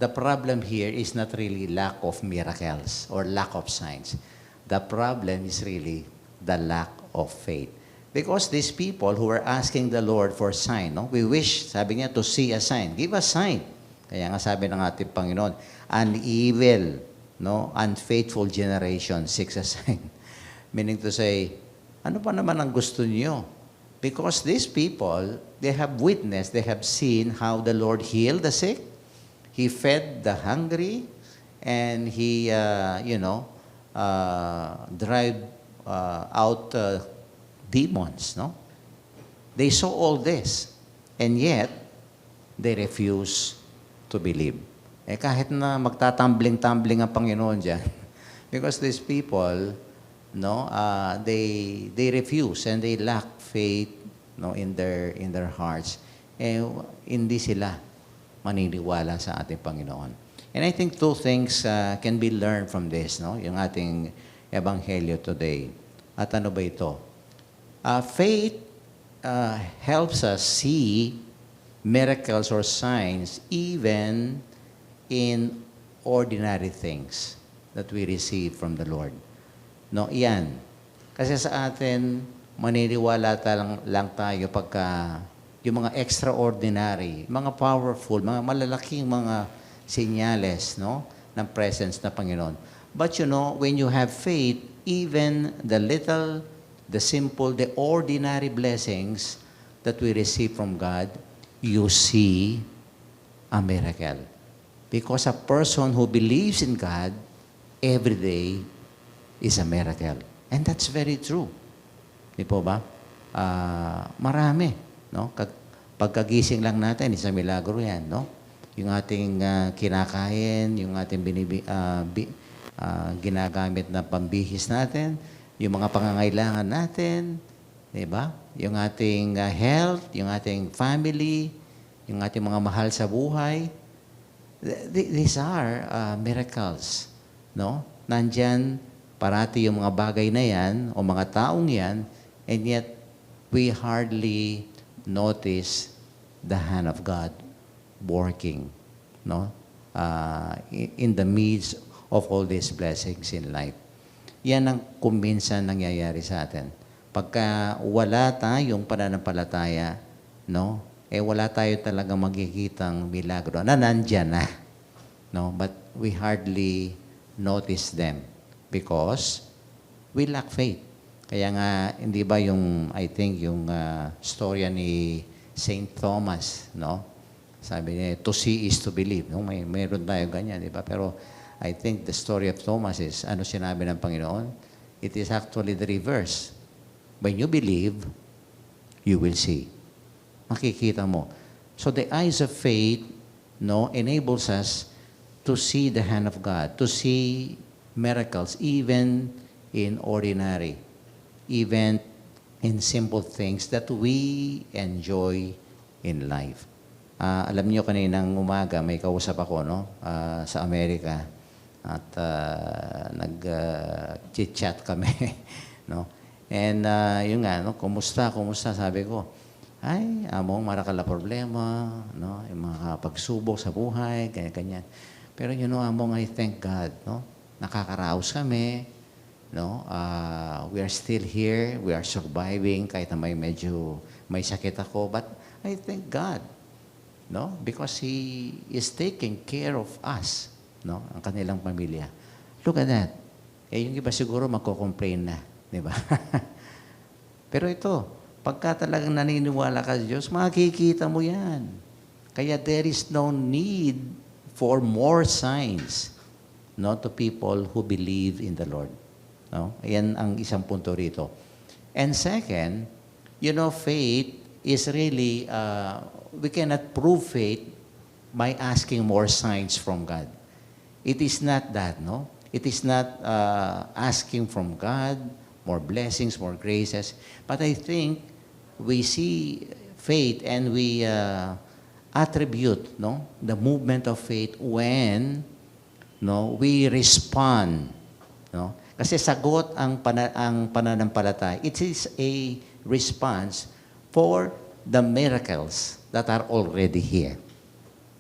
the problem here is not really lack of miracles or lack of signs. The problem is really the lack of faith. Because these people who were asking the Lord for sign, no? We wish, sabi niya, to see a sign. Give us sign. Kaya nga sabi ng ating Panginoon, an evil, no, unfaithful generation seeks a sign. Meaning to say, ano pa naman ang gusto niyo? Because these people, they have witnessed, they have seen how the Lord healed the sick, He fed the hungry, and He, drive out demons, no? They saw all this, and yet, they refuse to believe. Eh kahit na magtatumbling-tumbling ang Panginoon dyan, because these people, no, they refuse and they lack faith, no, in their hearts. Eh hindi sila maniniwala sa ating Panginoon. And I think two things can be learned from this, no, yung ating ebanghelyo today. At ano ba ito? Faith helps us see miracles or signs even in ordinary things that we receive from the Lord. No, iyan. Kasi sa atin, maniniwala lang tayo pagka yung mga extraordinary, mga powerful, mga malalaking mga senyales, no, ng presence ng Panginoon. But you know, when you have faith, even the little, the simple, the ordinary blessings that we receive from God, you see a miracle. Because a person who believes in God every day is a miracle. And that's very true. Di po ba? Marami. No? Pagkagising lang natin, isang milagro yan. No? Yung ating kinakain, yung ating ginagamit na pambihis natin, yung mga pangangailangan natin, di ba? Yung ating health, yung ating family, yung ating mga mahal sa buhay. These are miracles. No? Nandyan parati yung mga bagay na yan o mga taong yan, and yet we hardly notice the hand of God working, no? In the midst of all these blessings in life. Yan ang kuminsan nangyayari sa atin. Pagka wala tayong pananampalataya, no? Wala tayo talagang magkikitang milagro na nandyan na. No? But we hardly notice them because we lack faith. Kaya nga, hindi ba yung, I think, yung storya ni Saint Thomas, no? Sabi niya, to see is to believe. No? Mayroon tayo ganyan, di ba? Pero I think the story of Thomas is, ano sinabi ng Panginoon? It is actually the reverse. When you believe, you will see. Makikita mo. So the eyes of faith, no, enables us to see the hand of God, to see miracles, even in ordinary, even in simple things that we enjoy in life. Alam niyo, kaninang umaga, may kausap ako, no, sa Amerika, at nag-chit-chat kami, no. And yun nga, no, kumusta, sabi ko. Ay, among marakala problema, no, yung mga pagsubok sa buhay, ganyan. Pero you know, among I thank God, no, nakakaraos kami, no, we are still here, we are surviving, kahit na may sakit ako, but I thank God, no, because He is taking care of us, no, ang kanilang pamilya. Look at that. Yung iba siguro magko-complain na, di ba? Pero ito, pagka talagang naniniwala ka sa Diyos, makikita mo yan. Kaya there is no need for more signs, no, to people who believe in the Lord. No? Ayan ang isang punto rito. And second, you know, faith is really, we cannot prove faith by asking more signs from God. It is not that, no? It is not asking from God more blessings, more graces. But I think we see faith and we attribute, no, the movement of faith when, no, we respond, no. Kasi sagot ang pananampalataya. It is a response for the miracles that are already here.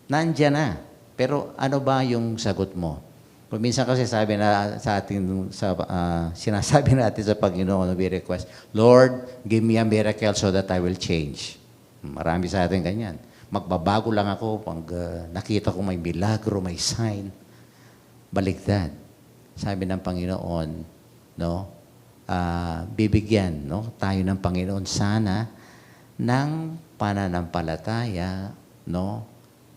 Nandiyan na. Pero ano ba yung sagot mo? Kung minsan kasi sabi na sa ating sinasabi natin sa Panginoon, we request, Lord, give me a miracle so that I will change. Marami sa atin ganyan. Magbabago lang ako pag nakita ko may milagro, may sign. Baliktad. Sabi ng Panginoon, no, bibigyan tayo ng Panginoon sana ng pananampalataya, no,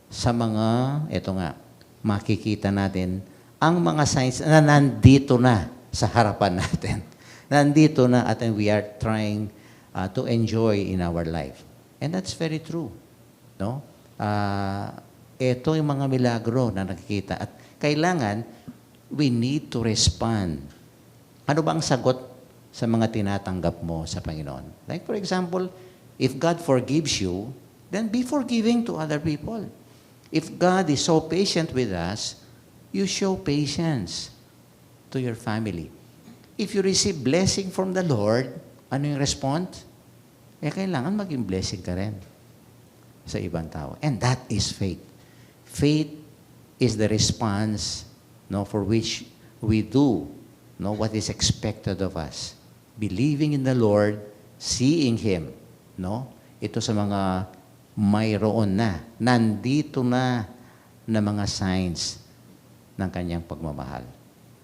sa mga, ito nga, makikita natin ang mga signs na nandito na sa harapan natin. Nandito na at we are trying to enjoy in our life. And that's very true. No? Ito yung mga milagro na nakikita. At kailangan, we need to respond. Ano ba ang sagot sa mga tinatanggap mo sa Panginoon? Like for example, if God forgives you, then be forgiving to other people. If God is so patient with us, you show patience to your family. If you receive blessing from the Lord, ano yung response? Kailangan maging blessing ka rin sa ibang tao. And that is faith. Faith is the response for which we do what is expected of us. Believing in the Lord, seeing Him. Ito sa mga mayroon na, nandito na mga signs ng kanyang pagmamahal.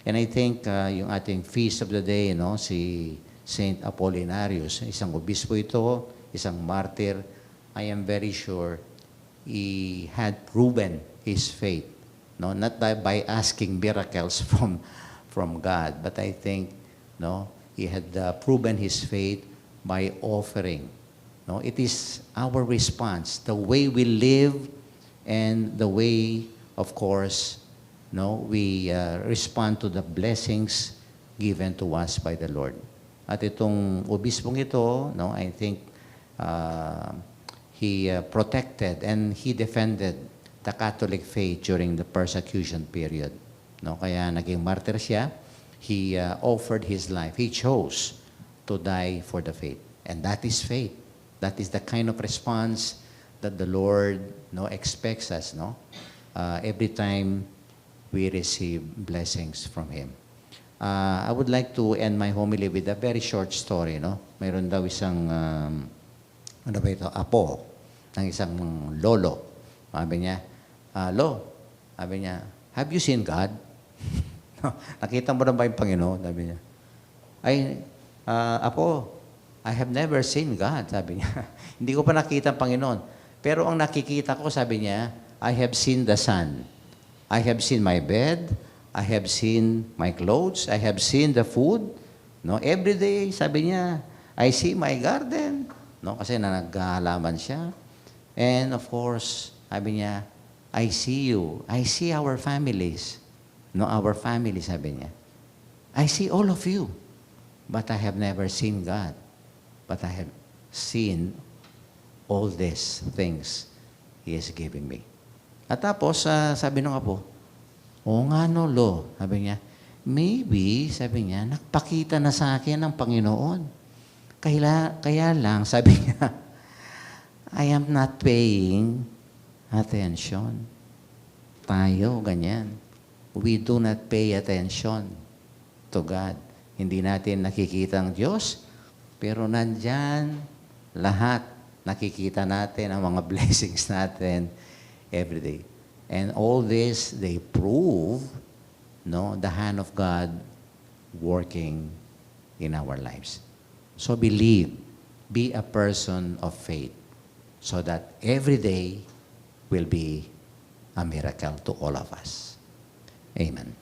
And I think yung ating feast of the day, si Saint Apollinarius, isang obispo ito, isang martyr, I am very sure he had proven his faith. Not by asking miracles from God, but I think he had proven his faith by offering. It is our response, the way we live and the way, of course, we respond to the blessings given to us by the Lord. At itong obispong ito, I think he protected and he defended the Catholic faith during the persecution period. Kaya naging martyr siya. He offered his life. He chose to die for the faith. And that is faith. That is the kind of response that the Lord expects us every time we receive blessings from Him. I would like to end my homily with a very short story. Mayroon daw isang apo ng isang lolo. Sabi niya, sabi niya, have you seen God? Nakita mo na ba yung Panginoon? Sabi niya, apo, I have never seen God, sabi niya. Hindi ko pa nakita ang Panginoon. Pero ang nakikita ko, sabi niya, I have seen the sun. I have seen my bed. I have seen my clothes. I have seen the food. Every day, sabi niya, I see my garden. Kasi naghahalaman siya. And of course, sabi niya, I see you. I see our families. Our family, sabi niya. I see all of you. But I have never seen God. But I have seen all these things He is giving me. At tapos, sabi ng apo, oo nga lo, sabi niya, maybe, sabi niya, nagpakita na sa akin ng Panginoon. Kaya lang, sabi niya, I am not paying attention. Tayo, ganyan. We do not pay attention to God. Hindi natin nakikita ang Diyos, pero nandyan lahat. Nakikita natin ang mga blessings natin every day. And all this, they prove the hand of God working in our lives. So believe, be a person of faith, so that every day will be a miracle to all of us. Amen.